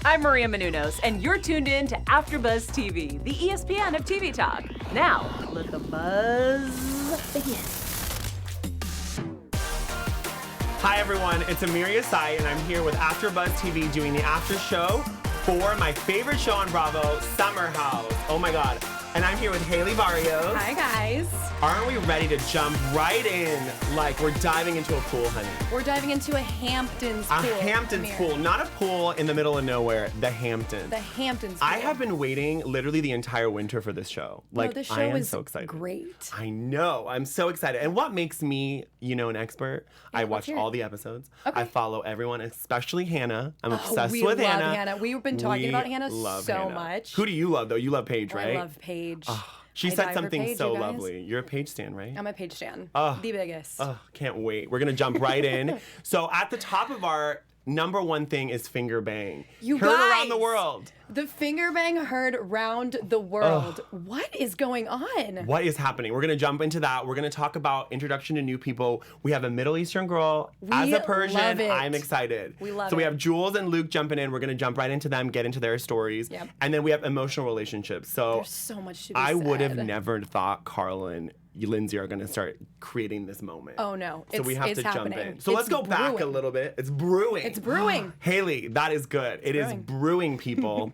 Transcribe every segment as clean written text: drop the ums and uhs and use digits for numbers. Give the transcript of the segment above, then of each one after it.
I'm Maria Menounos, and you're tuned in to AfterBuzz TV, the ESPN of TV talk. Now, let the buzz begin. Hi everyone, it's Amir Yassai, and I'm here with AfterBuzz TV doing the after show for my favorite show on Bravo, Summer House. Oh my God. And I'm here with Hailey Barrios. Hi guys. Aren't we ready to jump right in? Like we're diving into a pool, honey. We're diving into a Hamptons pool. A Hamptons Amir. pool, not a pool in the middle of nowhere, the Hamptons. The Hamptons pool. I have been waiting literally the entire winter for this show. Like, this show I am is so excited. Great. I know, I'm so excited. And what makes me, an expert? Yeah, I let's watch hear it. all the episodes. Okay. I follow everyone, especially Hannah. I'm obsessed we with love Hannah. We've been talking about Hannah love so Hannah. much. Who do you love though? You love Paige, Oh, right? I love Paige. She I said die for something Paige, so you guys. lovely. You're a Paige stan, right? I'm a Paige stan. Oh. The biggest. Oh, can't wait. We're gonna jump right in. So at the top of our number one thing is fingerbang. You Heard guys, around the world. The fingerbang heard round the world. What is going on? What is happening? We're gonna jump into that. We're gonna talk about introduction to new people. We have a Middle Eastern girl. As a Persian, love it. I'm excited. We love So we it. have Jules and Luke jumping in. We're gonna jump right into them, get into their stories. Yep. And then we have emotional relationships. So There's so much to be I would have said. never thought Carl and Lindsay are gonna start creating this moment. Oh no. So we have it's to happening. jump in. So It's let's go back a brewing. little bit. It's brewing. It's brewing. Hailey, that is good. It is brewing, people.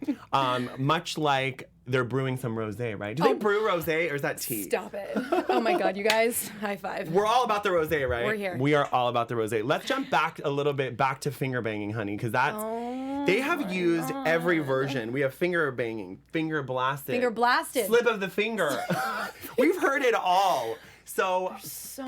Much like they're brewing some rosé, right? Do they brew rosé or is that tea? Stop it. Oh my God, you guys. High five. We're all about the rosé, right? We're here. We are all about the rosé. Let's jump back a little bit back to finger banging, honey, because that's they have used every version. We have finger banging, finger blasted, Finger blasted. slip of the finger. We've heard it all. So,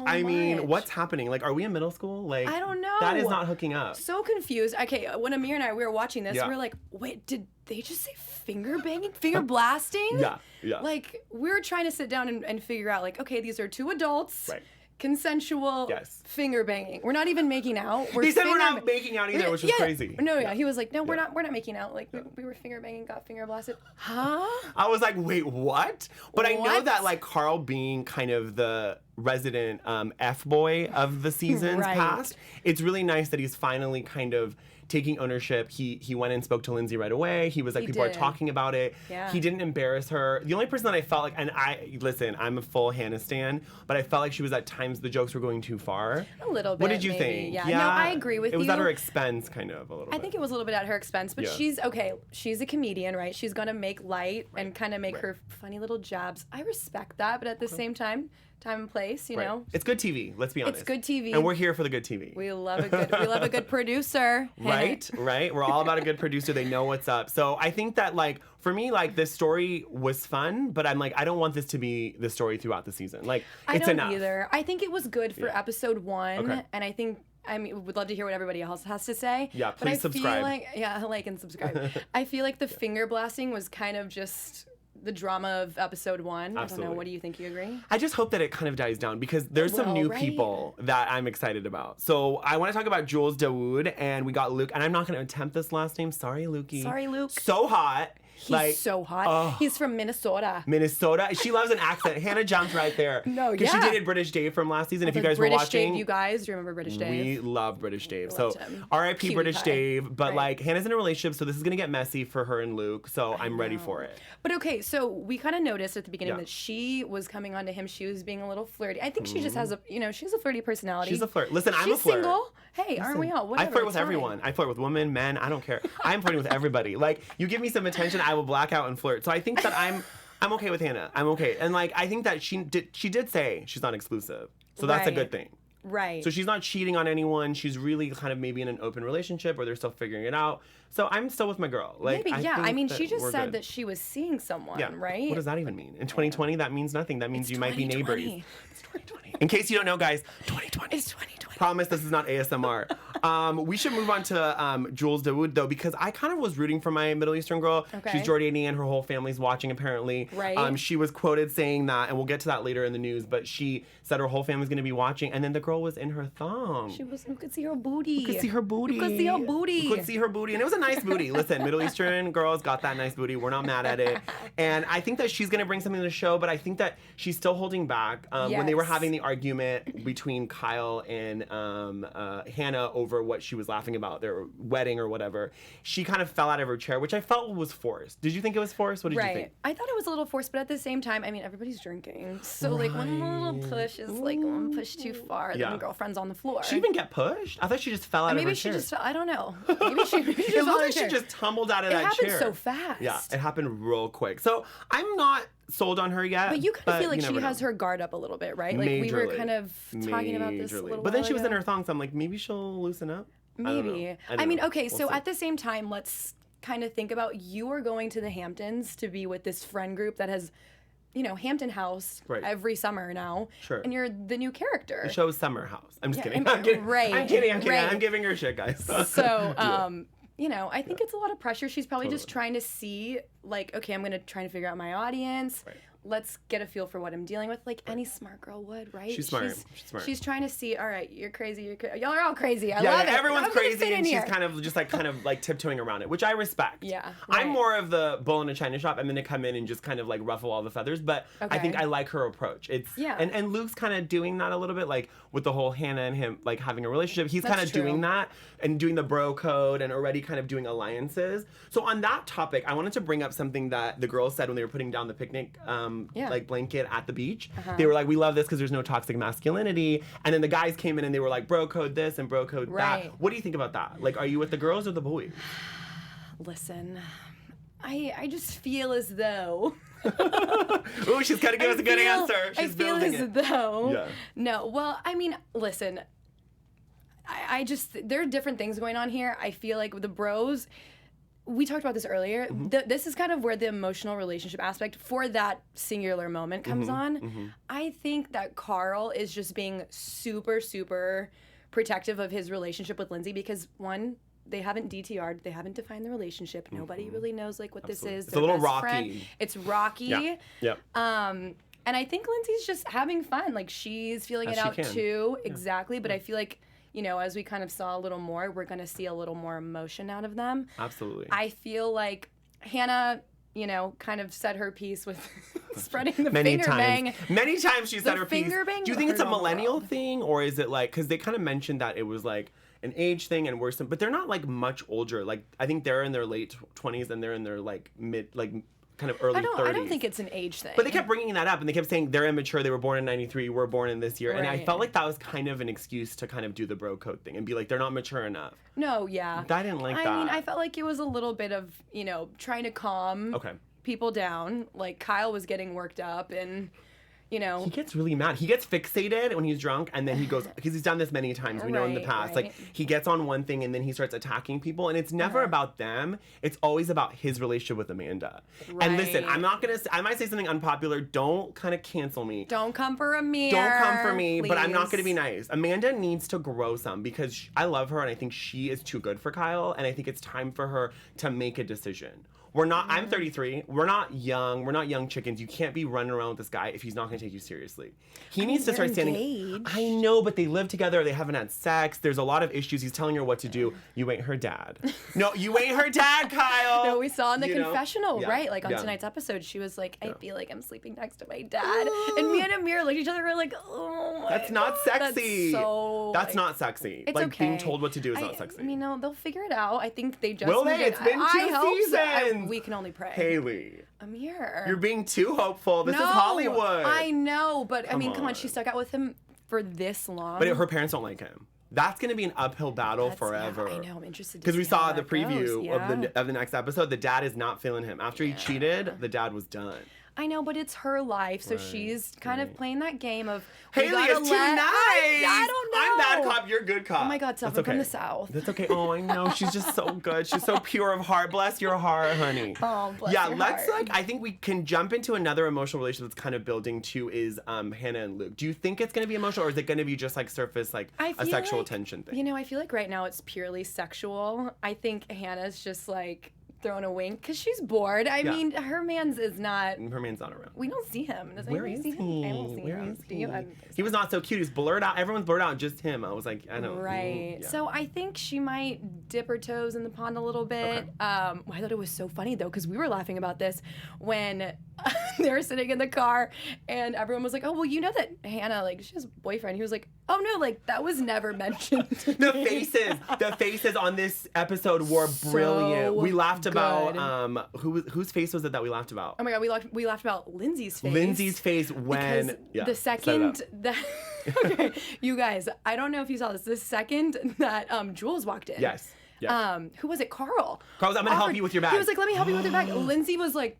I mean, much. what's happening? Like, are we in middle school? Like, I don't know. That is not hooking up. So confused. Okay, when Amir and I we were watching this, Yeah. we were like, wait, did they just say finger banging? Finger blasting? Yeah. Like, we were trying to sit down and figure out, like, okay, these are two adults. Right. Consensual finger banging. We're not even making out. He said we're not making out either, which was crazy. No, yeah. He was like, no, we're not making out. Like we were finger banging, got finger blasted. Huh? I was like, wait, what? But I know What? that like Carl being kind of the resident F-boy of the seasons Right. past, it's really nice that he's finally kind of taking ownership. He went and spoke to Lindsay right away. He was like, people are did. talking about it. Yeah. He didn't embarrass her. The only person that I felt like, and listen, I'm a full Hannah stan, but I felt like she was at times the jokes were going too far. A little bit. What did you maybe. think? Yeah. No, I agree with you. It was at her expense, kind of, a little bit. I think it was a little bit at her expense, but Yeah. she's a comedian, right? She's gonna make light and kind of make her funny little jabs. I respect that, but at the same time and place, you know. It's good TV, let's be honest. It's good TV. And we're here for the good TV. We love a good producer. Right. We're all about a good producer. They know what's up. So I think that, like, for me, like, this story was fun, but I'm like, I don't want this to be the story throughout the season. Like, I it's don't enough. either. I think it was good for episode 1, Okay. and I mean, would love to hear what everybody else has to say. Yeah, but I please subscribe. Feel like and subscribe. I feel like the finger blasting was kind of just the drama of episode 1. I don't Absolutely. know. What do you think? You agree? I just hope that it kind of dies down because there's some new right? people that I'm excited about. So I want to talk about Jules Dawood, and we got Luke, and I'm not going to attempt this last name. Sorry, Lukey. Sorry, Luke. So hot. He's so hot. He's from Minnesota. Minnesota. She loves an accent. Hannah jumped right there. No, Because she yeah. dated British Dave from last season. If you guys British were watching. Dave, you guys, do you remember British Dave? We love British Dave. So Loved him. R.I.P. Cutie British pie. Dave. But Right. like Hannah's in a relationship, so this is gonna get messy for her and Luke. So I'm ready for it. But okay, so we kind of noticed at the beginning Yeah. that she was coming on to him. She was being a little flirty. I think she just has she's a flirty personality. She's a flirt. Listen, I'm She's a flirt. single. Hey, aren't we all? Whatever, I flirt it's with fine. everyone. I flirt with women, men. I don't care. I'm flirting with everybody. Like, you give me some attention, I will black out and flirt. So I think that I'm okay with Hannah. I'm okay. And like, I think that she did say she's not exclusive. So that's a Right. good thing. Right. So she's not cheating on anyone. She's really kind of maybe in an open relationship where they're still figuring it out. So I'm still with my girl. Like, Maybe, yeah. I think mean, that she just we're said good. that she was seeing someone, Yeah. right? What does that even mean? In 2020, that means nothing. That means It's you might be 2020. neighbors. It's 2020. In case you don't know, guys, 2020. It's 2020. Promise this is not ASMR. We should move on to Jules Dawood, though, because I kind of was rooting for my Middle Eastern girl. Okay. She's Jordanian. Her whole family's watching, apparently. Right. She was quoted saying that, and we'll get to that later in the news, but she said her whole family's going to be watching, and then the girl was in her thong. She was. You could see her booty. You could see her booty. You could see her booty. You could see her booty. And it was a nice booty. Listen, Middle Eastern girls got that nice booty. We're not mad at it. And I think that she's going to bring something to the show, but I think that she's still holding back. When they were Yes. having the argument between Kyle and Hannah over what she was laughing about, their wedding or whatever, she kind of fell out of her chair, which I felt was forced. Did you think it was forced? What did you think? I thought it was a little forced, but at the same time, I mean, everybody's drinking. So, like, one little push is, like, one push too far, then the girlfriend's on the floor. Did she even get pushed? I thought she just fell out of her chair. Maybe she just fell, I don't know. Maybe she just it looked like she just tumbled out of that chair. It happened so fast. Yeah, it happened real quick. So, I'm not sold on her yet. But you kind of feel like she has her guard up a little bit, right? Like we were kind of talking about this a little But then while she was in ago. her thong, so I'm like, maybe she'll loosen up. Maybe. I mean, okay, so at the same time, let's kind of think about you are going to the Hamptons to be with this friend group that has, you know, Hampton House every summer now. Sure. And you're the new character. The show's Summer House. I'm just kidding. I'm kidding. Right. I'm kidding. Right. I'm giving her shit, guys. So, you know, I think it's a lot of pressure. She's probably just trying to see, like, okay, I'm going to try to figure out my audience. Right. Let's get a feel for what I'm dealing with, like any smart girl would, right? She's smart. She's smart. She's trying to see, all right, you're crazy. Y'all are all crazy. I love it. Everyone's I'm gonna crazy, fit in and she's here. kind of like tiptoeing around it, which I respect. Yeah. I'm more of the bull in a china shop. I'm gonna come in and just kind of like ruffle all the feathers, but I think I like her approach. It's and Luke's kind of doing that a little bit, like with the whole Hannah and him like having a relationship. He's kind of doing that and doing the bro code and already kind of doing alliances. So on that topic, I wanted to bring up something that the girls said when they were putting down the picnic like blanket at the beach. They were like, we love this because there's no toxic masculinity. And then the guys came in and they were like, bro code this and bro code that. What do you think about that? Like, are you with the girls or the boys? Listen, I just feel as though. Ooh, she's got to give us a good answer. She's building it. Though. No, well, I mean, listen, I just, there are different things going on here. I feel like with the bros, we talked about this earlier. This is kind of where the emotional relationship aspect for that singular moment comes on. I think that Carl is just being super, super protective of his relationship with Lindsay because, one, they haven't DTR'd. They haven't defined the relationship. Nobody really knows like what this is. It's a little rocky. Friend. It's rocky. Yeah. And I think Lindsay's just having fun. Like she's feeling it out too. Exactly. But I feel like, you know, as we kind of saw a little more, we're going to see a little more emotion out of them. Absolutely. I feel like Hannah, you know, kind of said her piece with spreading the Many fingerbang. times. Many times she said her piece. Fingerbang. Do you think it's a millennial thing or is it like, because they kind of mentioned that it was like an age thing and worse, but they're not like much older. Like I think they're in their late 20s and they're in their like mid, like kind of early 30s. I don't think it's an age thing. But they kept bringing that up and they kept saying they're immature, they were born in 93, we're born in this year. And I felt like that was kind of an excuse to kind of do the bro code thing and be like, they're not mature enough. No, yeah. I didn't like that. I mean, I felt like it was a little bit of, you know, trying to calm people down. Like Kyle was getting worked up and, you know. He gets really mad. He gets fixated when he's drunk and then he goes, because he's done this many times, we know in the past. Like he gets on one thing and then he starts attacking people and it's never about them. It's always about his relationship with Amanda. And listen, I'm not going to, I might say something unpopular. Don't kind of cancel me. Don't come for Amir. Don't come for me, but I'm not going to be please. nice. Amanda needs to grow some because I love her and I think she is too good for Kyle and I think it's time for her to make a decision. We're not, I'm 33, we're not young chickens. You can't be running around with this guy if he's not gonna take you seriously. He needs to start standing. Engaged. I know, but they live together, they haven't had sex, there's a lot of issues. He's telling her what to do. You ain't her dad. No, you ain't her dad, Kyle. No, we saw in the confessional, right? Like on Yeah. tonight's episode, she was like, I feel like I'm sleeping next to my dad. And me and Amir looked at each other, we're like, oh my That's not sexy. That's not sexy. It's like okay. being told what to do is not sexy. You know, they'll figure it out. I think they just Will they? needed- It's been two I hope so. seasons. We can only pray. Hailey. Amir. You're being too hopeful. This is Hollywood. I know, but I mean, come on. on, she stuck out with him for this long. But her parents don't like him. That's going to be an uphill battle forever. Yeah, I know. I'm interested. Because we saw the that preview goes. of the next episode. The dad is not feeling him. After he cheated, the dad was done. I know, but it's her life, so she's kind of playing that game of Hailey is too nice. I don't know. I'm bad cop. You're good cop. Oh my God, stop! That's I'm from the South. That's okay. Oh, I know. She's just so good. She's so pure of heart. Bless your heart, honey. Oh, bless yeah, your let's heart. I think we can jump into another emotional relationship that's kind of building too is Hannah and Luke. Do you think it's going to be emotional, or is it going to be just like surface like a sexual like, tension thing? You know, I feel like right now it's purely sexual. I think Hannah's just like throwing a wink because she's bored. I mean, her man's is not. Her man's not around. We don't see him. Does Where anybody is see him? he? I don't see Where him. is Do you? I don't think so. He was not so cute. He's blurred out. Everyone's blurred out. Just him. I was like, I know. Right. Yeah. So I think she might dip her toes in the pond a little bit. I thought it was so funny though because we were laughing about this when they were sitting in the car and everyone was like, "Oh, well, you know that Hannah, like, she has a boyfriend." He was like, Oh no, like that was never mentioned. The faces on this episode were brilliant. We laughed about whose face was it that we laughed about? Oh my god, we laughed about Lindsay's face. Lindsay's face when the second that okay, you guys, I don't know if you saw this. The second that Jules walked in. Yes. Who was it? Carl. Carl was, I'm gonna help you with your bag. He was like, let me help you with your bag. Lindsay was like,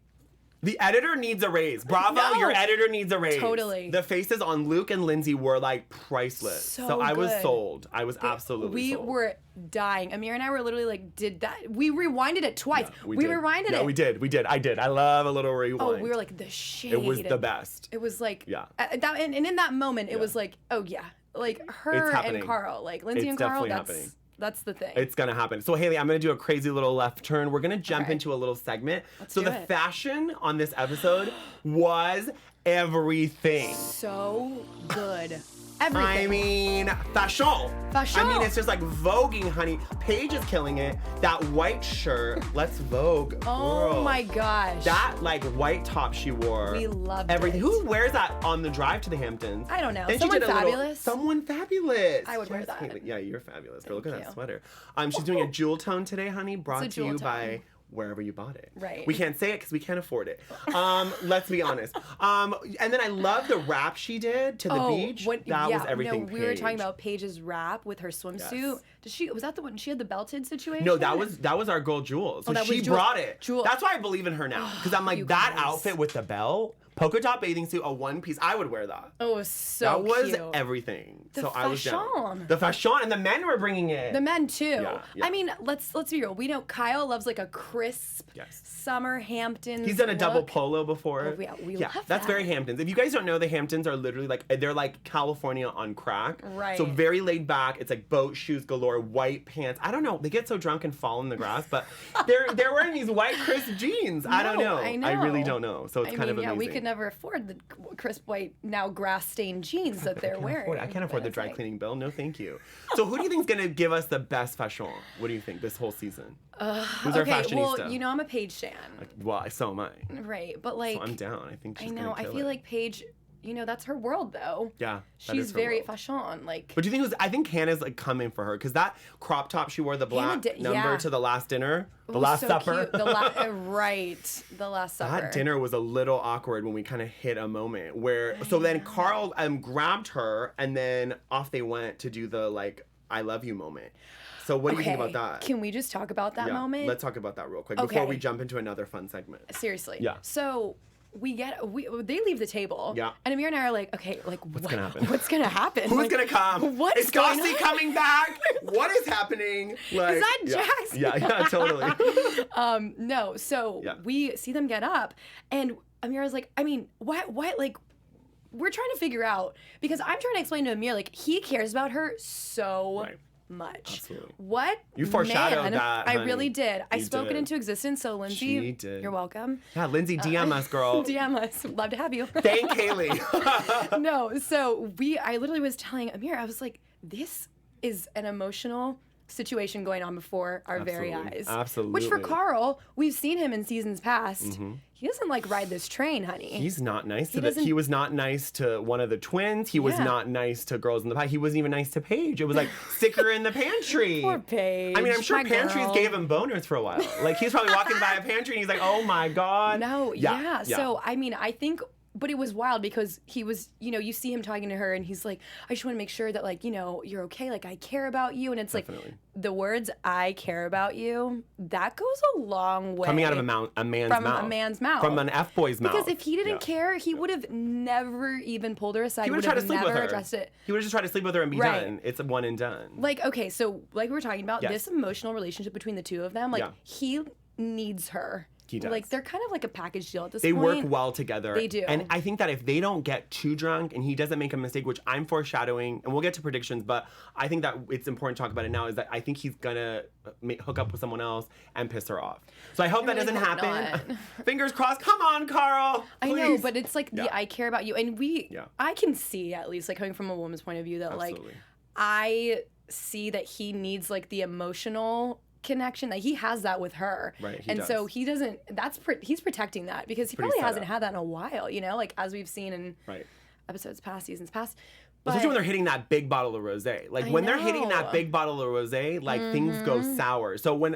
the editor needs a raise. Bravo, No. your editor needs a raise. Totally. The faces on Luke and Lindsay were like priceless. So I was good. sold. I was absolutely sold. We were dying. Amir and I were literally like, did that? We rewinded it twice. Yeah, we rewinded it. Yeah, we did. I did. I love a little rewind. Oh, we were like, the shade. It was the best. It was like, Yeah. And in that moment, it was like, oh yeah. Like her and Carl. Like Lindsay and Carl, that's the thing. It's gonna happen. So Hailey, I'm gonna do a crazy little left turn. We're gonna jump into a little segment. Let's so do the it. fashion on this episode was everything. So good. Everything. I mean, fashion. Fashion. I mean, it's just like voguing, honey. Paige is killing it. That white shirt, let's vogue. Oh girl. my gosh. That like white top she wore. We loved everything. it. Who wears that on the drive to the Hamptons? I don't know. Then Someone she did a fabulous. Someone fabulous. I would wear that. Hailey. Yeah, you're fabulous. Girl, look at Thank that you. sweater. She's doing a jewel tone today, honey. Brought It's a to you jewel by tone. wherever you bought it. Right. We can't say it because we can't afford it. Let's be honest. And then I love the wrap she did to the beach. That was everything. No, we were talking about Paige's wrap with her swimsuit. Yes. Was that the one she had the belted situation? No, that was our girl Jules. So that was she Jules. brought it. Jules. That's why I believe in her now. Because I'm like, You that guys. outfit with the bell, polka dot bathing suit, a one piece, I would wear that. Oh, it was so that was cute. everything. The so I was down. fashion. The fashion, and the men were bringing it. The men too. Yeah. I mean, let's be real. We know Kyle loves like a crisp Yes. summer Hamptons. He's done a double look. polo before. Oh, yeah, we love that's that. very Hamptons. If you guys don't know, the Hamptons are literally like, they're like California on crack. Right. So very laid back. It's like boat shoes galore, white pants. I don't know. They get so drunk and fall in the grass, but they're wearing these white crisp jeans. I don't know. I know. I really don't know. So it's kind of amazing. Yeah, we could never afford the crisp white, now grass-stained jeans that they're wearing. I can't afford But the it's dry like- cleaning bill. No, thank you. So who do you think is going to give us the best fashion? What do you think this whole season? Who's our fashionista? Well, you know I'm a Paige stan. Well, so am I. Right, but like... So I'm down. I think she's I know, gonna I kill feel it. like Paige, you know, that's her world though. Yeah, that She's is her very world. fashion, like... But do you think I think Hannah's like coming for her because that crop top she wore the black number yeah. to the last dinner, the It was last so supper. cute. Right, the Last Supper. That dinner was a little awkward when we kind of hit a moment where so then Carl grabbed her and then off they went to do the like I love you moment. So what do you think about that? Can we just talk about that moment? Let's talk about that real quick before Okay. we jump into another fun segment. Seriously. Yeah. So they leave the table. Yeah. And Amir and I are like, okay, like What's gonna happen? What's gonna happen? Who's Like, gonna come? What is is going Gossie on? coming back? What is happening? Like, Is that Jax? Yeah, totally. No, so Yeah. we see them get up, and Amir's like, I mean, why, like, we're trying to figure out, because I'm trying to explain to Amir, like, he cares about her so Right. much. Absolutely. What? You foreshadowed man, that, I honey. really did. I You spoke did. it into existence, so Lindsay, She did. you're welcome. Yeah, Lindsay, DM us, girl. DM us. Love to have you. Thank Hailey. No, so I literally was telling Amir, I was like, this is an emotional situation going on before our very Absolutely. eyes. Absolutely. Which for Carl, we've seen him in seasons past. He doesn't like ride this train, honey. He's not nice to doesn't- He was not nice to one of the twins. He was Yeah. not nice to girls in the pie. He wasn't even nice to Paige. It was like, stick her in the pantry. Poor Paige. I mean, I'm sure my pantries girl. gave him boners for a while. Like, he's probably walking by a pantry and he's like, oh my God. No, yeah. So, I mean, I think, but it was wild because he was, you know, you see him talking to her and he's like, I just want to make sure that, like, you know, you're okay. Like, I care about you. And it's Definitely. like, the words, I care about you, that goes a long way. Coming out of a man's From mouth. a man's mouth. From an F-boy's mouth. Because if he didn't Yeah. care, he would have never even pulled her aside. He would would have tried have to sleep never with her. addressed it. He would have just tried to sleep with her and be Right. done. It's a one and done. Like, okay, so like we were talking about, Yes. this emotional relationship between the two of them, like, Yeah. he needs her. He does. Like, they're kind of like a package deal at this They point. work well together. They do. And I think that if they don't get too drunk and he doesn't make a mistake, which I'm foreshadowing, and we'll get to predictions, but I think that it's important to talk about it now, is that I think he's gonna hook up with someone else and piss her off. So I hope that really doesn't hope happen. Fingers crossed. Come on, Carl. I know, please. but it's like Yeah. the I care about you. And Yeah. I can see, at least, like, coming from a woman's point of view, that, like, Absolutely. I see that he needs, like, the emotional connection, that he has that with her. Right, he and so does. he doesn't, he's protecting that because he Pretty probably set hasn't up. had that in a while, you know, like, as we've seen in Right. episodes past, seasons past. Especially when they're hitting that big bottle of rosé. Like when they're hitting that big bottle of rosé, like things go sour. So when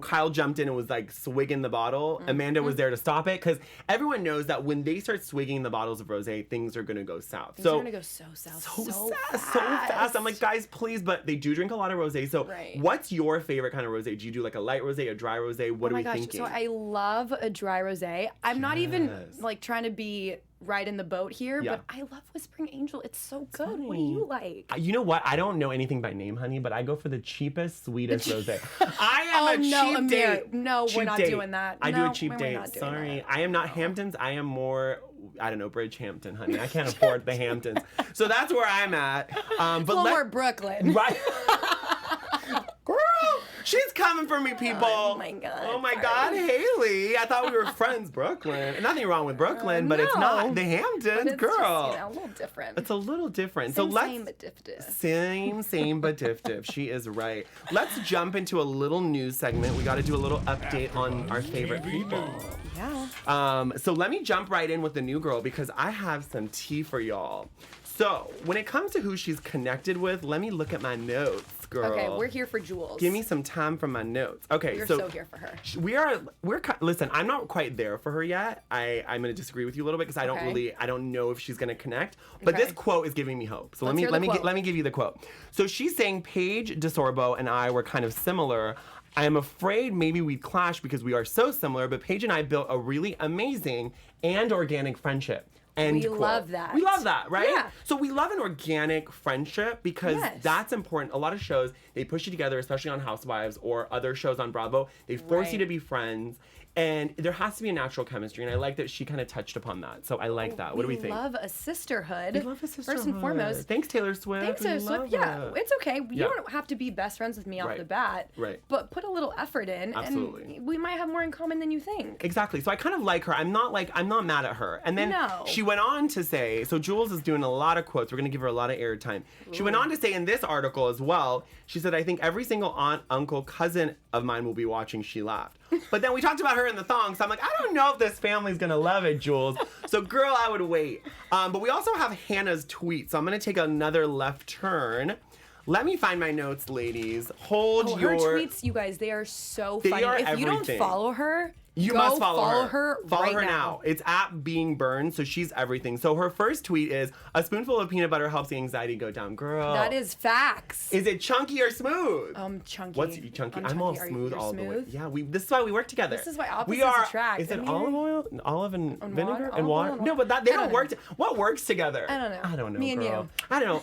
Kyle jumped in and was like swigging the bottle, Amanda was there to stop it because everyone knows that when they start swigging the bottles of rosé, things are gonna go south. Things are gonna go so south. So fast. I'm like, guys, please, but they do drink a lot of rosé. So what's your favorite kind of rosé? Do you do like a light rosé, a dry rosé? What are we thinking? So I love a dry rosé. I'm not even like trying to be right in the boat here, but I love Whispering Angel. It's so good. What do you like? You know what? I don't know anything by name, honey, but I go for the cheapest, sweetest rosé. I am a cheap date. No, we're not doing that. I do a cheap date. Sorry. I am not Hamptons. I am more, I don't know, Bridgehampton, honey. I can't afford the Hamptons. So that's where I'm at. But more Brooklyn. Right. Girl, she's coming for me, people. Oh my God. Oh my God, Hailey. I thought we were friends, Brooklyn. And nothing wrong with Brooklyn, but it's not the Hamptons, it's girl. Just, a little different. It's a little different. Same but diff. Same but diff. She is right. Let's jump into a little news segment. We got to do a little update on our favorite people. Yeah. So let me jump right in with the new girl because I have some tea for y'all. So when it comes to who she's connected with, let me look at my notes, girl. Okay, we're here for Jules. Give me some time for my notes. Okay, we're so here for her. Listen, I'm not quite there for her yet. I'm going to disagree with you a little bit because I don't know if she's going to connect. But this quote is giving me hope. So let me give you the quote. So she's saying Paige DeSorbo and I were kind of similar. I am afraid maybe we'd clash because we are so similar, but Paige and I built a really amazing and organic friendship. We love that. We love that, right? Yeah. So we love an organic friendship because that's important. A lot of shows, they push you together, especially on Housewives or other shows on Bravo. They force you to be friends. And there has to be a natural chemistry, and I like that she kind of touched upon that. So I like that. What do we think? We love a sisterhood. We love a sisterhood. First and foremost. Thanks, Taylor Swift. Thanks, Taylor Swift. Yeah, it's okay. You don't have to be best friends with me off the bat. Right. But put a little effort in. Absolutely. And we might have more in common than you think. Exactly. So I kind of like her. I'm not mad at her. And then she went on to say, so Jules is doing a lot of quotes. We're going to give her a lot of airtime. She went on to say in this article as well, she said, I think every single aunt, uncle, cousin of mine will be watching. She laughed. But then we talked about her in the thong, so I'm like, I don't know if this family's gonna love it, Jules. So girl, I would wait. But we also have Hannah's tweet, so I'm gonna take another left turn. Let me find my notes, ladies. Hold your... Her tweets, you guys, they are so funny. If you don't follow her... You must follow her. Follow her now. It's at Being Burned, so she's everything. So her first tweet is, a spoonful of peanut butter helps the anxiety go down. Girl. That is facts. Is it chunky or smooth? Chunky. What's chunky? I'm all smooth all the way. Yeah, this is why we work together. This is why opposites attract. Is it olive oil? Olive and vinegar? And water? No, but they don't work. What works together? I don't know. I don't know, Me and girl. you. I don't know.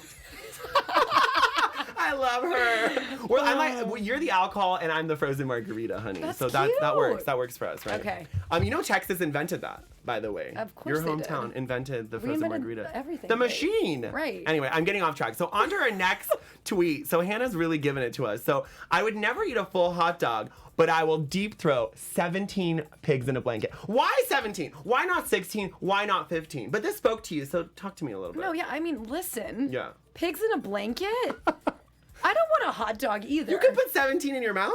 I love her. Well, you're the alcohol and I'm the frozen margarita, honey. That's so cute. that works. That works for us, right? Okay. You know Texas invented that, by the way. Of course Your they hometown did. invented the frozen margarita. Everything. The machine. Right. Anyway, I'm getting off track. So on to our next tweet. So Hannah's really giving it to us. So I would never eat a full hot dog, but I will deep throat 17 pigs in a blanket. Why 17? Why not 16? Why not 15? But this spoke to you, so talk to me a little bit. No, yeah, I mean, listen. Yeah. Pigs in a blanket? I don't want a hot dog either. You can put 17 in your mouth?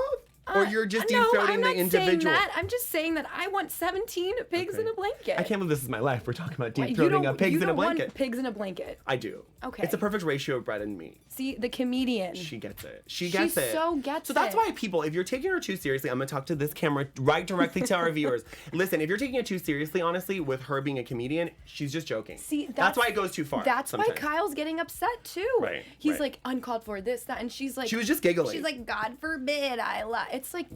Or you're just deep throating the individual? Saying that. I'm just saying that I want 17 pigs in a blanket. I can't believe this is my life. We're talking about deep throating pigs in a blanket. You don't want pigs in a blanket. I do. Okay. It's a perfect ratio of bread and meat. See, the comedian. She gets it. She gets it. She so gets it. So that's why people, if you're taking her too seriously, I'm going to talk to this camera right directly to our viewers. Listen, if you're taking it too seriously, honestly, with her being a comedian, she's just joking. See, that's why it goes too far. That's sometimes. why Kyle's getting upset too. Right. He's like, uncalled for this, that, and she's like... She was just giggling. She's like, God forbid I laugh. It's like,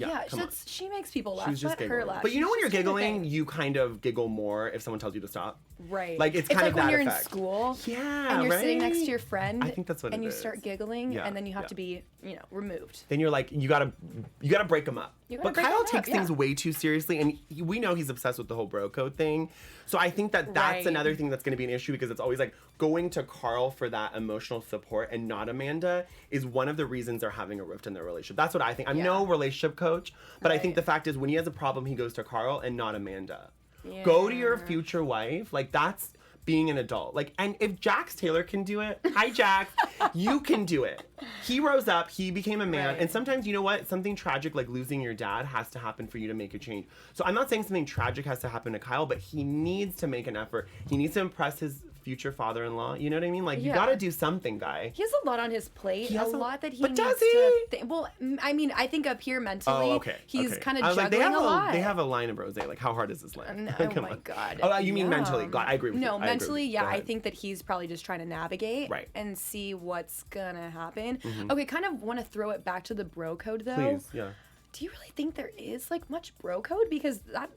she makes people laugh. She was just Let giggling. her laugh. But you know when you're giggling, you kind of giggle more if someone tells you to stop. Right. Like it's kind like of when that you're effect. in school. Yeah, and you're right? sitting next to your friend. I think that's what and it you is. start giggling, and then you have to be, removed. Then you're like, you gotta break them up. But Kyle takes things way too seriously, and we know he's obsessed with the whole bro code thing. So I think that's another thing that's going to be an issue because it's always like going to Carl for that emotional support and not Amanda is one of the reasons they're having a rift in their relationship. That's what I think. I'm no relationship coach, but I think the fact is when he has a problem, he goes to Carl and not Amanda. Yeah. Go to your future wife. Like that's being an adult. Like, and if Jax Taylor can do it, hi Jax, you can do it. He rose up, he became a man, and sometimes, you know what, something tragic like losing your dad has to happen for you to make a change. So I'm not saying something tragic has to happen to Kyle, but he needs to make an effort. He needs to impress his future father-in-law. You know what I mean? Like, you gotta do something, guy. He has a lot on his plate. He has a lot that he but needs does to he? well, I mean, I think up here mentally, he's kind of I was juggling like, a lot. They have a line of rosé. Like, how hard is this line? Oh my God. Oh, you mean mentally? God, I agree with you. No, I agree mentally, with you. yeah. Go I ahead. think that he's probably just trying to navigate and see what's gonna happen. Okay, kind of want to throw it back to the bro code though. Please, yeah. Do you really think there is like much bro code? Because that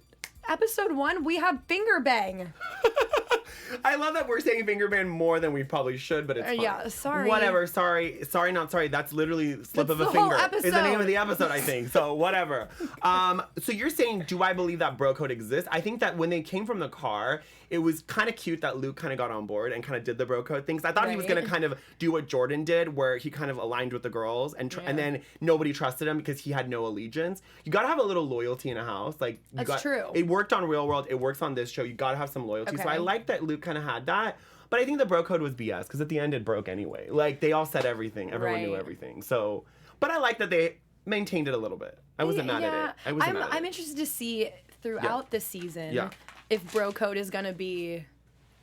episode 1, we have fingerbang. I love that we're saying fingerbang more than we probably should, but it's fine. Yeah, sorry. Whatever, sorry, not sorry. That's literally slip of a the finger. whole Is the name of episode. the episode, I think. So whatever. So you're saying, do I believe that bro code exists? I think that when they came from the car, it was kind of cute that Luke kind of got on board and kind of did the bro code things. I thought he was gonna kind of do what Jordan did, where he kind of aligned with the girls and then nobody trusted him because he had no allegiance. You gotta have a little loyalty in a house. Like That's true. It worked on Real World. It works on this show. You gotta have some loyalty. So Okay. I like that Luke kind of had that. But I think the bro code was BS because at the end it broke anyway. Like they all said everything. Everyone knew Right. everything. So, but I like that they maintained it a little bit. I wasn't mad at it. I wasn't mad at I'm it. interested to see throughout the season if bro code is gonna be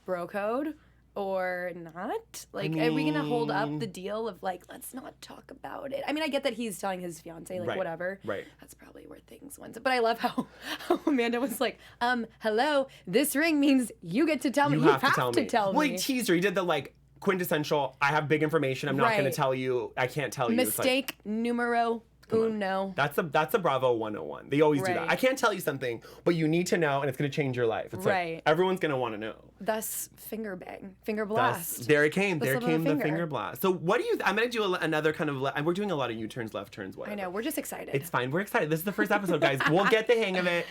bro code or not. Like, are we gonna hold up the deal of like, let's not talk about it? I mean, I get that he's telling his fiance like whatever. Right. That's probably where things went. But I love how Amanda was like, hello, this ring means you get to tell me. You have to tell me. Well, he teased her. He did the like quintessential. I have big information. I'm not going to tell you. I can't tell you. It's like, Mistake numero uno. That's a Bravo 101. They always do that. I can't tell you something, but you need to know, and it's going to change your life. It's like everyone's going to want to know. Thus, fingerbang, finger blast. There it came. There slip of came a the finger. finger blast. So what do you? I'm going to do another kind of. We're doing a lot of U-turns, left turns, whatever. I know. We're just excited. It's fine. We're excited. This is the first episode, guys. We'll get the hang of it.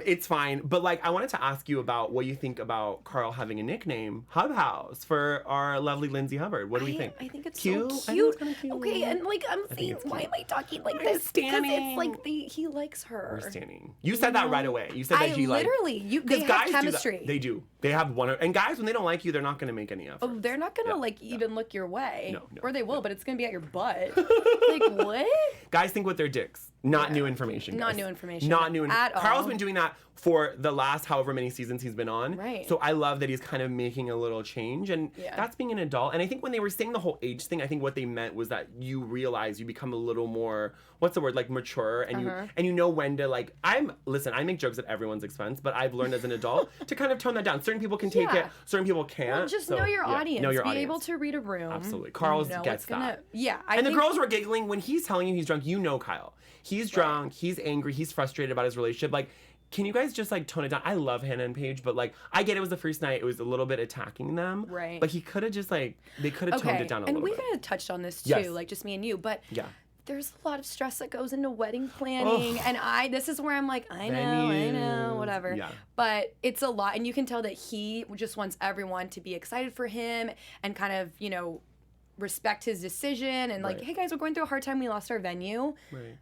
It's fine. But like, I wanted to ask you about what you think about Carl having a nickname, Hub House, for our lovely Lindsay Hubbard. What do we think? I think it's cute. so I cute. think it's kinda cute. Okay, and like I'm saying, why am I talking like this? Because it's like he likes her. We're standing. You said that right away. You said that he like. Literally, they have guys chemistry. They do. They have one. And guys, when they don't like you, they're not going to make any effort. Oh, they're not gonna like even look your way. No, or they will, but it's gonna be at your butt. Like what? Guys think with their dicks. Not new information. Not guys. new information. Not new at all. Carl's been doing that for the last however many seasons he's been on. Right. So I love that he's kind of making a little change, and that's being an adult. And I think when they were saying the whole age thing, I think what they meant was that you realize you become a little more, what's the word, like mature, and you know when to like. I make jokes at everyone's expense, but I've learned as an adult to kind of tone that down. Certain people can take it, certain people can't. Well, just So, know your audience. Know your Be audience. able to read a room. Absolutely. Carl know gets what's gonna, that. Yeah. And the girls were giggling when he's telling you he's drunk. You know Kyle. He's drunk. He's angry. He's frustrated about his relationship. Like, can you guys just like tone it down? I love Hannah and Paige, but like, I get it was the first night. It was a little bit attacking them. Right. But he could have just like, they could have toned it down a little And we bit. kind of touched on this too, Yes. like just me and you. But Yeah. there's a lot of stress that goes into wedding planning. And this is where I'm like, I know, whatever. Yeah. But it's a lot. And you can tell that he just wants everyone to be excited for him and kind of, respect his decision and like, hey guys, we're going through a hard time. We lost our venue. Right.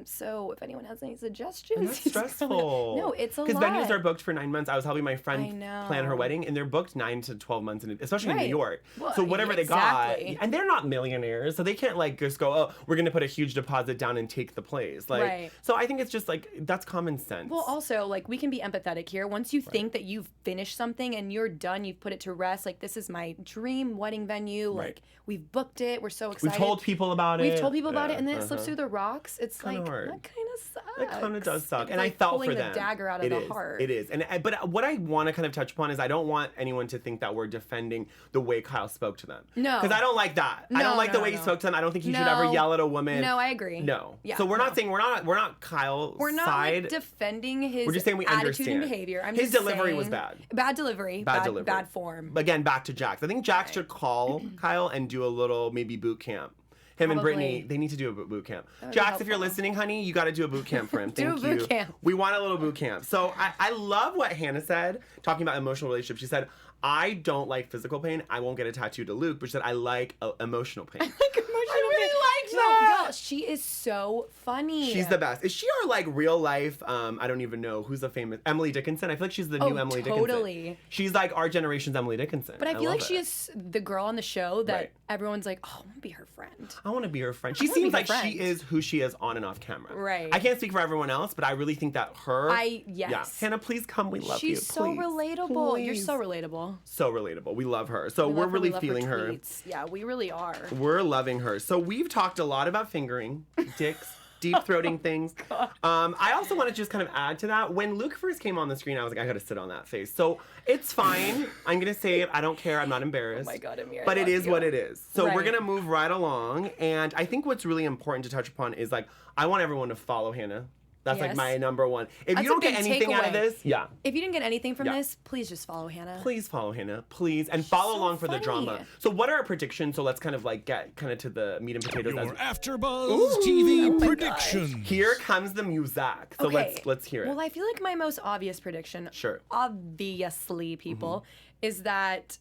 So if anyone has any suggestions, And that's stressful. No, it's a lot. Because venues are booked for 9 months. I was helping my friend I plan her know. wedding, and they're booked 9 to 12 months, especially in New Right. York. Well, so whatever exactly. they got, and they're not millionaires, so they can't like just go, oh, we're gonna put a huge deposit down and take the place. Like, Right. so I think it's just like that's common sense. Well, also, like, we can be empathetic here. Once you think that you've finished something and you're done, you've put it to rest, like, this is my dream wedding venue. Right. Like, we've booked it. We're so excited. We've told people about it. We've told people about Yeah, it, and then it slips through the rocks. It's kinda like, hard. that kind of sucks. It kind of does suck, It's and like I felt pulling for the them. dagger out of the heart. It is, but what I want to kind of touch upon is I don't want anyone to think that we're defending the way Kyle spoke to them. No. Because I don't like that. I don't like the way he spoke to them. I don't think he should ever yell at a woman. No, I agree. No. Yeah, So we're no. not saying we're not Kyle's We're not side. like defending his We're just saying we attitude understand. and behavior. I'm His just delivery was saying- bad. Bad delivery. Bad delivery. Bad form. Again, back to Jax. I think Jax should call Kyle and do a little maybe boot camp. Him and Brittany, Probably. they need to do a boot camp. would be Jax, if you're helpful. listening, honey, you got to do a boot camp for him. Do a Thank boot you. camp. We want a little boot camp. So I love what Hannah said, talking about emotional relationships. She said, I don't like physical pain. I won't get a tattoo to Luke. But she said, I like emotional pain. I really liked that. Y'all, she is so funny. She's the best. Is she our like real life? I don't even know who's the famous Emily Dickinson. I feel like she's the new Emily Dickinson. totally. She's like our generation's Emily Dickinson. But I feel like love she it. is the girl on the show that Right. everyone's like, oh, I want to be her friend. I want to be her friend. She wanna be seems her like friend. she is who she is on and off camera. Right. I can't speak for everyone else, but I really think that her. Yes. Yeah. Hannah, please come. We love you. She's so Please. relatable. You're Please. so relatable. So relatable. We love her. So We we're love her, really we love feeling her. tweets. Yeah, we really are. We're loving her. So we've talked a lot about fingering, dicks, deep throating things. I also want to just kind of add to that. When Luke first came on the screen, I was like, I gotta sit on that face. So it's fine. I'm gonna say it. I don't care. I'm not embarrassed. Oh my God, Amir. But it is what it is. So we're Right. gonna move right along. And I think what's really important to touch upon is like, I want everyone to follow Hannah. That's like Yes. my number one. If That's you don't a get big anything out of takeaway. this, yeah. If you didn't get anything from Yeah. this, please just follow Hannah. Please follow Hannah, please, and follow so along for the funny. drama. So what are our predictions? So let's kind of like get kind of to the meat and potatoes. Your as AfterBuzz TV my predictions. Here comes the music. So let's hear it. Well, I feel like my most obvious prediction, Sure. obviously, people, is that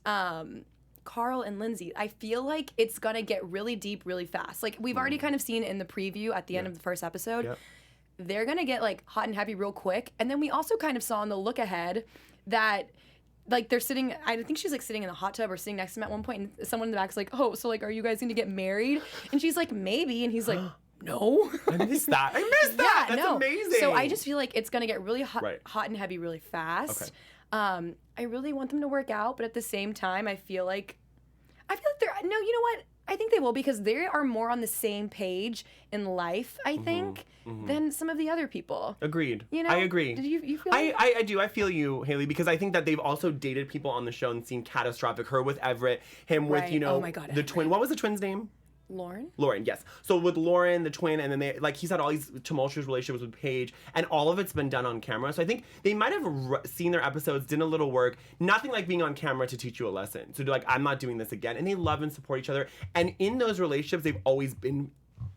Carl and Lindsay, I feel like it's gonna get really deep really fast. Like we've already kind of seen in the preview at the end of the first episode. Yep. They're gonna get like hot and heavy real quick. And then we also kind of saw in the look ahead that like they're sitting, I think she's like sitting in the hot tub or sitting next to him at one point, and someone in the back's like, oh, so like, are you guys gonna get married? And she's like, maybe. And he's like, no. I missed that. I missed that. Yeah, That's no. amazing. So I just feel like it's gonna get really hot, Right. hot and heavy really fast. Okay. I really want them to work out, but at the same time, I feel like they're no. You know what? I think they will because they are more on the same page in life. I think than some of the other people. Agreed. You know, I agree. Did you feel? I do. I feel you, Hailey, because I think that they've also dated people on the show and seen catastrophic. Her with Everett, him with Right. Oh my God, the Everett. twin. What was the twin's name? Lauren? Lauren, yes. So with Lauren, the twin, and then they he's had all these tumultuous relationships with Paige, and all of it's been done on camera. So I think they might have seen their episodes, did a little work. Nothing like being on camera to teach you a lesson. So they're like, I'm not doing this again. And they love and support each other. And in those relationships, they've always been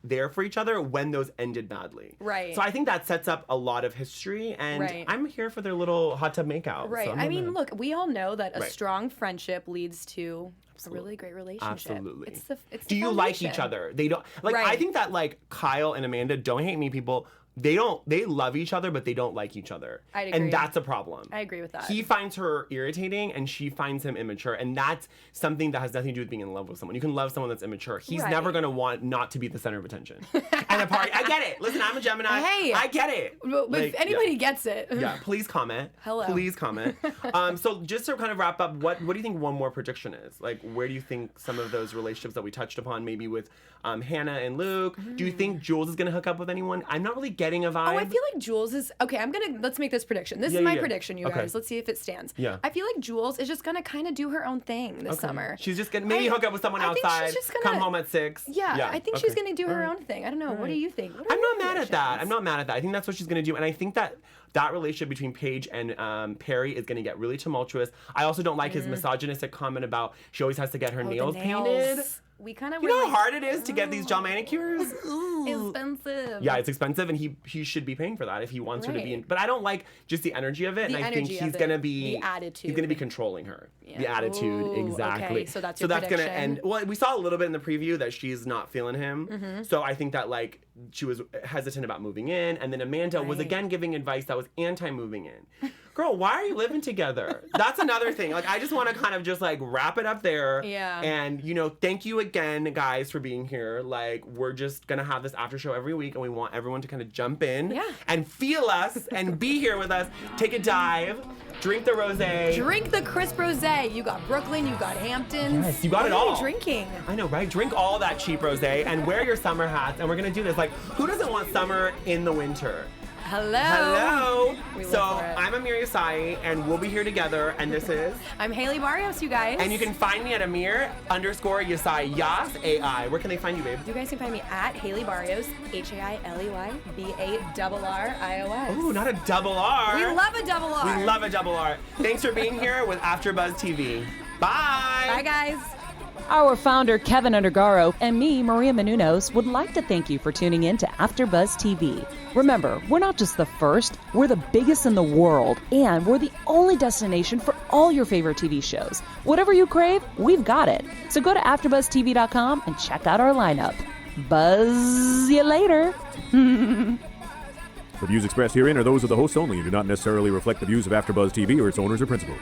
there for each other when those ended badly. Right. So I think that sets up a lot of history, and Right. I'm here for their little hot tub makeout. Right. So I'm I gonna- mean, look, we all know that a Right. strong friendship leads to a really great relationship. Absolutely. It's the Do you like each foundation. other? They don't like. I Right. think that like Kyle and Amanda, don't hate me, people. They love each other, but they don't like each other. I'd agree. And that's a problem. I agree with that. He finds her irritating and she finds him immature. And that's something that has nothing to do with being in love with someone. You can love someone that's immature. He's Right. never going to want not to be the center of attention. And a party. I get it. Listen, I'm a Gemini. Hey. I get it. But Like, if anybody yeah. gets it. Yeah, please comment. Hello. Please comment. So just to kind of wrap up, what do you think one more prediction is? Like, where do you think some of those relationships that we touched upon, maybe with Hannah and Luke, do you think Jules is going to hook up with anyone? I'm not really getting a vibe. Oh, I feel like Jules is okay. Let's make this prediction. This Yeah, is my yeah. prediction, you Okay. guys. Let's see if it stands. Yeah. I feel like Jules is just gonna kind of do her own thing this summer. She's just going to maybe hook up with someone I think she's outside, just gonna- come home at 6. Yeah, I think she's okay. gonna do her own thing. I don't know. What do you think? What are I'm your not mad at that. predictions? I'm not mad at that. I think that's what she's going to do. And I think that relationship between Paige and Perry is going to get really tumultuous. I also don't like his misogynistic comment about she always has to get her Oh, the nails painted. We kind of You know how hard it is to get these gel manicures? expensive. Yeah, it's expensive, and he should be paying for that if he wants her to be in. Right. But I don't like just the energy of it, The and I think energy he's of gonna it. be The attitude. He's gonna be controlling her. The Yeah. attitude, Ooh, exactly. okay, so that's your gonna prediction. end. Well, we saw a little bit in the preview that she's not feeling him. Mm-hmm. So I think that like she was hesitant about moving in, and then Amanda was Right. again giving advice that was anti-moving in. Girl, why are you living together? That's another thing. Like, I just want to kind of just like wrap it up there. Yeah. And thank you again, guys, for being here. Like, we're just gonna have this after show every week, and we want everyone to kind of jump in Yeah. and feel us and be here with us. Take a dive, drink the rosé. Drink the crisp rosé. You got Brooklyn. You got Hamptons. Yes, you got it What are all. you drinking? I know, right? Drink all that cheap rosé and wear your summer hats, and we're gonna do this. Like, who doesn't want summer in the winter? Hello. Hello. We live So for it. I'm Amir Yassai, and we'll be here together. And this is. I'm Hailey Barrios, you guys. And you can find me at Amir_Yassai, Yas AI. Where can they find you, babe? You guys can find me at Hailey Barrios, HaileyBarrios. Ooh, not a double R. We love a double R. We love a double R. Thanks for being here with AfterBuzz TV. Bye. Bye, guys. Our founder, Keven Undergaro, and me, Maria Menounos, would like to thank you for tuning in to AfterBuzz TV. Remember, we're not just the first, we're the biggest in the world, and we're the only destination for all your favorite TV shows. Whatever you crave, we've got it. So go to AfterBuzzTV.com and check out our lineup. Buzz you later. The views expressed herein are those of the hosts only and do not necessarily reflect the views of AfterBuzz TV or its owners or principals.